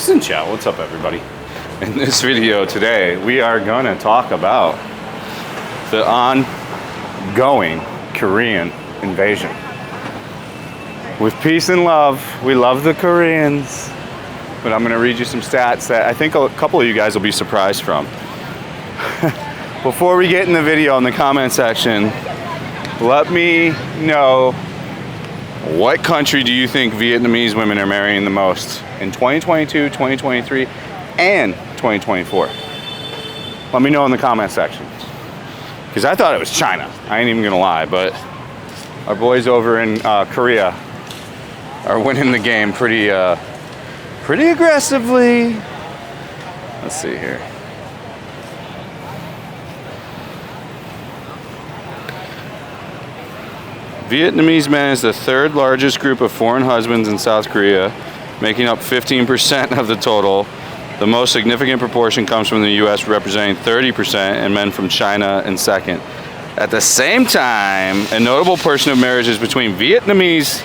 Xin chao, what's up everybody? In this video today, we are gonna talk about the ongoing Korean invasion. With peace and love, we love the Koreans, but I'm gonna read you some stats that I think a couple of you guys will be surprised from. Before we get in the video, in the comment section, let me know, what country do you think Vietnamese women are marrying the most in 2022, 2023, and 2024? Let me know in the comment section. Because I thought it was China. I ain't even gonna lie, but our boys over in Korea are winning the game pretty aggressively. Let's see here. Vietnamese men is the third largest group of foreign husbands in South Korea, making up 15% of the total. The most significant proportion comes from the US, representing 30%, and men from China in second. At the same time, a notable portion of marriages between Vietnamese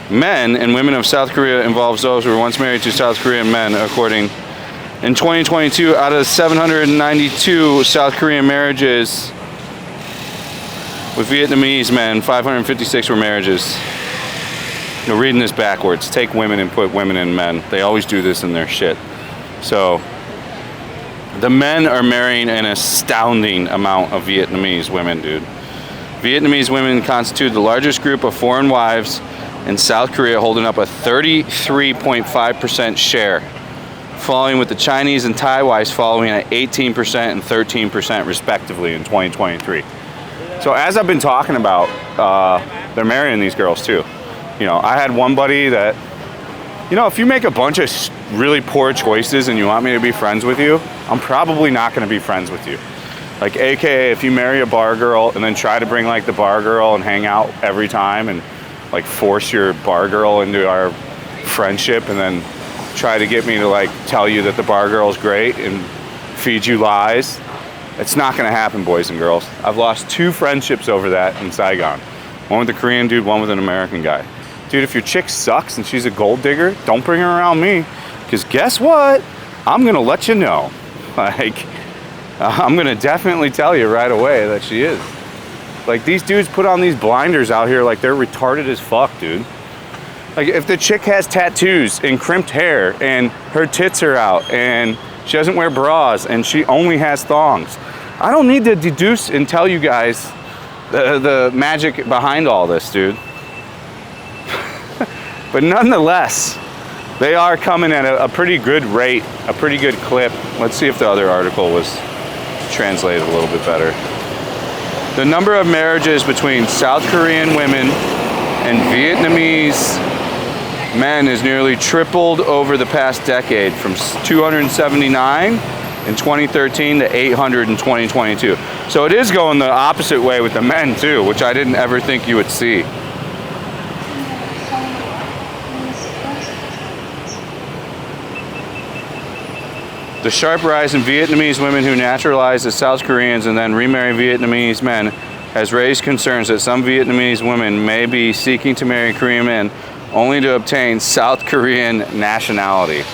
men and women of South Korea involves those who were once married to South Korean men, according in 2022, out of 792 South Korean marriages with Vietnamese men, 556 were marriages. You're reading this backwards. Take women and put women in men. They always do this in their shit. So, the men are marrying an astounding amount of Vietnamese women, dude. Vietnamese women constitute the largest group of foreign wives in South Korea, holding up a 33.5% share, following with the Chinese and Thai wives following at 18% and 13% respectively in 2023. So as I've been talking about, they're marrying these girls too. You know, I had one buddy that, you know, if you make a bunch of really poor choices and you want me to be friends with you, I'm probably not going to be friends with you. Like, AKA, if you marry a bar girl and then try to bring like the bar girl and hang out every time and like force your bar girl into our friendship and then try to get me to like tell you that the bar girl's great and feed you lies, it's not going to happen, boys and girls. I've lost 2 friendships over that in Saigon. One with a Korean dude, one with an American guy. Dude, if your chick sucks and she's a gold digger, don't bring her around me. Because guess what? I'm going to let you know. Like, I'm going to definitely tell you right away that she is. Like, these dudes put on these blinders out here like they're retarded as fuck, dude. Like, if the chick has tattoos and crimped hair and her tits are out and she doesn't wear bras and she only has thongs, I don't need to deduce and tell you guys the magic behind all this, dude. But nonetheless, they are coming at a pretty good rate, a pretty good clip. Let's see if the other article was translated a little bit better. The number of marriages between South Korean women and Vietnamese men has nearly tripled over the past decade, from 279 in 2013 to 800 in 2022. So it is going the opposite way with the men too, which I didn't ever think you would see. The sharp rise in Vietnamese women who naturalize as South Koreans and then remarry Vietnamese men has raised concerns that some Vietnamese women may be seeking to marry Korean men only to obtain South Korean nationality.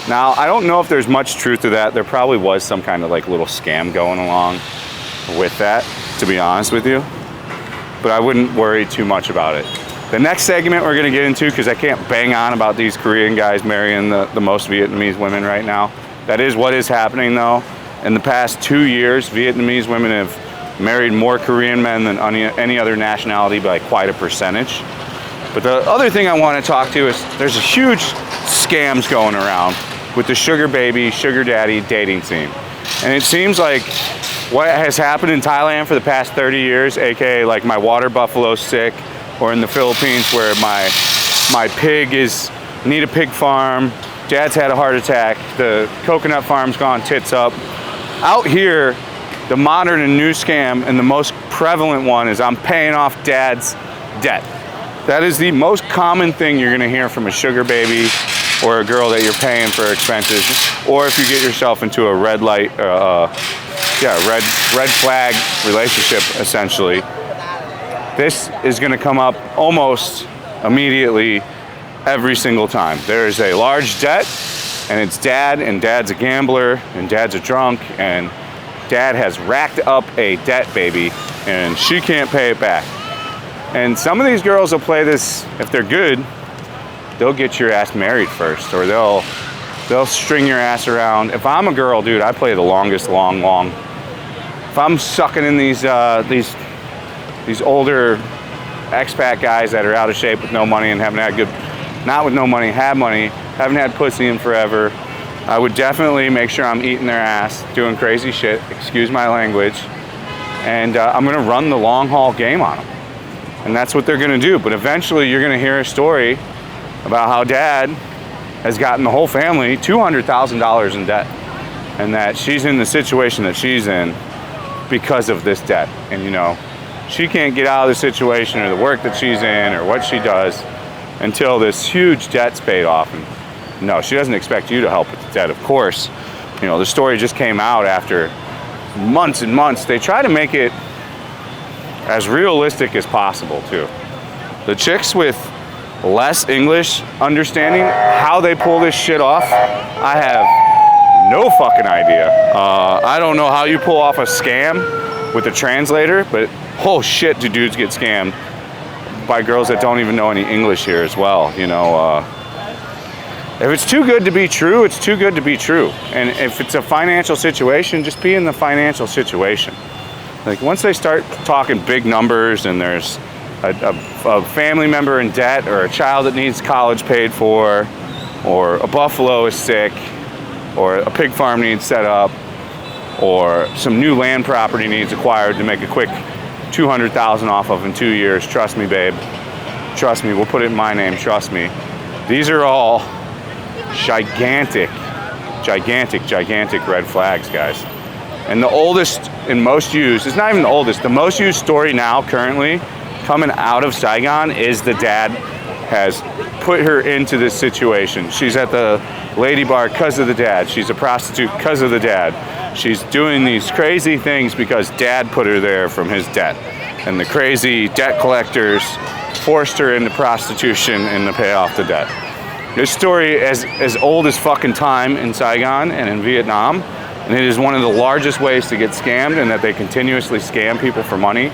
Now, I don't know if there's much truth to that. There probably was some kind of like little scam going along with that, to be honest with you. But I wouldn't worry too much about it. The next segment we're gonna get into, because I can't bang on about these Korean guys marrying the most Vietnamese women right now. That is what is happening though. In the past 2 years, Vietnamese women have married more Korean men than any other nationality by quite a percentage. But the other thing I want to talk to is there's a huge scams going around with the sugar baby, sugar daddy dating scene. And it seems like what has happened in Thailand for the past 30 years, aka like my water buffalo's sick, or in the Philippines where my pig need a pig farm, dad's had a heart attack, the coconut farm's gone tits up. Out here, the modern and new scam and the most prevalent one is I'm paying off dad's debt. That is the most common thing you're gonna hear from a sugar baby or a girl that you're paying for expenses, or if you get yourself into a red flag relationship, essentially. This is gonna come up almost immediately every single time. There is a large debt and it's dad, and dad's a gambler, and dad's a drunk, and dad has racked up a debt, baby, and she can't pay it back. And some of these girls will play this, if they're good, they'll get your ass married first, or they'll string your ass around. If I'm a girl, dude, I play the longest long. If I'm sucking in these older expat guys that are out of shape with no money and haven't had good, not with no money, have money, haven't had pussy in forever, I would definitely make sure I'm eating their ass, doing crazy shit, excuse my language, and I'm gonna run the long haul game on them. And that's what they're gonna do. But eventually you're gonna hear a story about how dad has gotten the whole family $200,000 in debt, and that she's in the situation that she's in because of this debt. And you know, she can't get out of the situation or the work that she's in or what she does until this huge debt's paid off. And no, she doesn't expect you to help with the debt, of course. You know, the story just came out after months and months. They try to make it as realistic as possible too. The chicks with less English understanding, how they pull this shit off, I have no fucking idea. I don't know how you pull off a scam with a translator, but oh shit, do dudes get scammed by girls that don't even know any English here as well. You know, if it's too good to be true, it's too good to be true. And if it's a financial situation, just be in the financial situation. Like once they start talking big numbers and there's a family member in debt, or a child that needs college paid for, or a buffalo is sick, or a pig farm needs set up, or some new land property needs acquired to make a quick $200,000 off of in 2 years, trust me, babe. Trust me, we'll put it in my name, trust me. These are all gigantic red flags, guys. And the oldest and most used, it's not even the oldest, the most used story now currently coming out of Saigon is the dad has put her into this situation. She's at the lady bar because of the dad. She's a prostitute because of the dad. She's doing these crazy things because dad put her there from his debt. And the crazy debt collectors forced her into prostitution and to pay off the debt. This story is as old as fucking time in Saigon and in Vietnam. And it is one of the largest ways to get scammed, and that they continuously scam people for money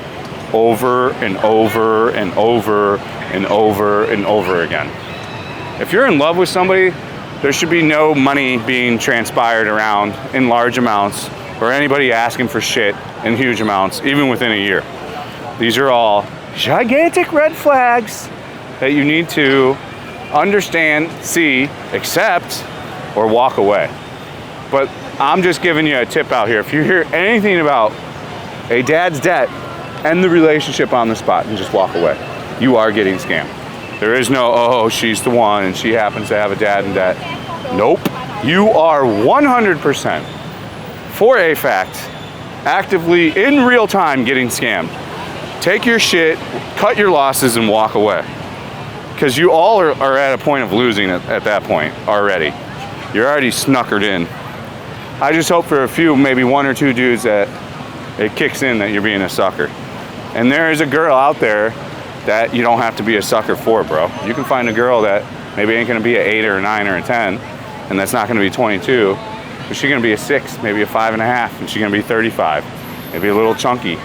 over and over and over and over and over again. If you're in love with somebody, there should be no money being transpired around in large amounts, or anybody asking for shit in huge amounts, even within a year. These are all gigantic red flags that you need to understand, see, accept, or walk away. But I'm just giving you a tip out here. If you hear anything about a dad's debt, end the relationship on the spot and just walk away. You are getting scammed. There is no, oh, she's the one and she happens to have a dad in debt. Nope. You are 100% for a fact actively in real time getting scammed. Take your shit, cut your losses, and walk away. Because you all are at a point of losing at that point already. You're already snuckered in. I just hope for a few, maybe one or two dudes, that it kicks in that you're being a sucker. And there is a girl out there that you don't have to be a sucker for, bro. You can find a girl that maybe ain't gonna be an 8 or a 9 or a 10, and that's not gonna be 22, but she's gonna be a 6, maybe a 5.5, and she's gonna be 35, maybe a little chunky.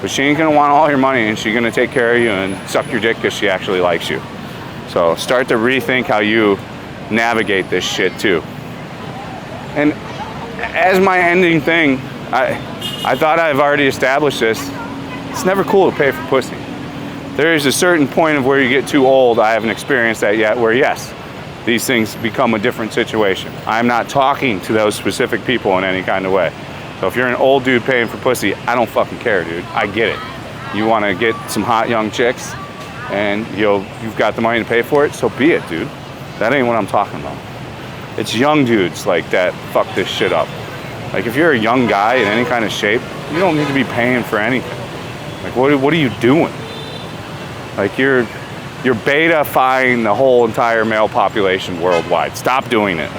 But she ain't gonna want all your money, and she's gonna take care of you and suck your dick because she actually likes you. So start to rethink how you navigate this shit too. And as my ending thing, I thought I've already established this. It's never cool to pay for pussy. There is a certain point of where you get too old, I haven't experienced that yet, where yes, these things become a different situation. I'm not talking to those specific people in any kind of way. So if you're an old dude paying for pussy, I don't fucking care, dude. I get it. You want to get some hot young chicks and you've got the money to pay for it, so be it, dude. That ain't what I'm talking about. It's young dudes like that fuck this shit up. Like if you're a young guy in any kind of shape, you don't need to be paying for anything. Like what are you doing? Like you're beta-fying the whole entire male population worldwide. Stop doing it.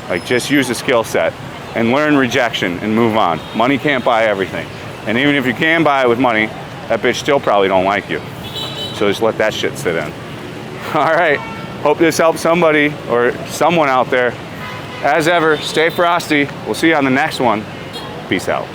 Like just use a skill set and learn rejection and move on. Money can't buy everything. And even if you can buy it with money, that bitch still probably don't like you. So just let that shit sit in. All right. Hope this helps somebody or someone out there. As ever, stay frosty. We'll see you on the next one. Peace out.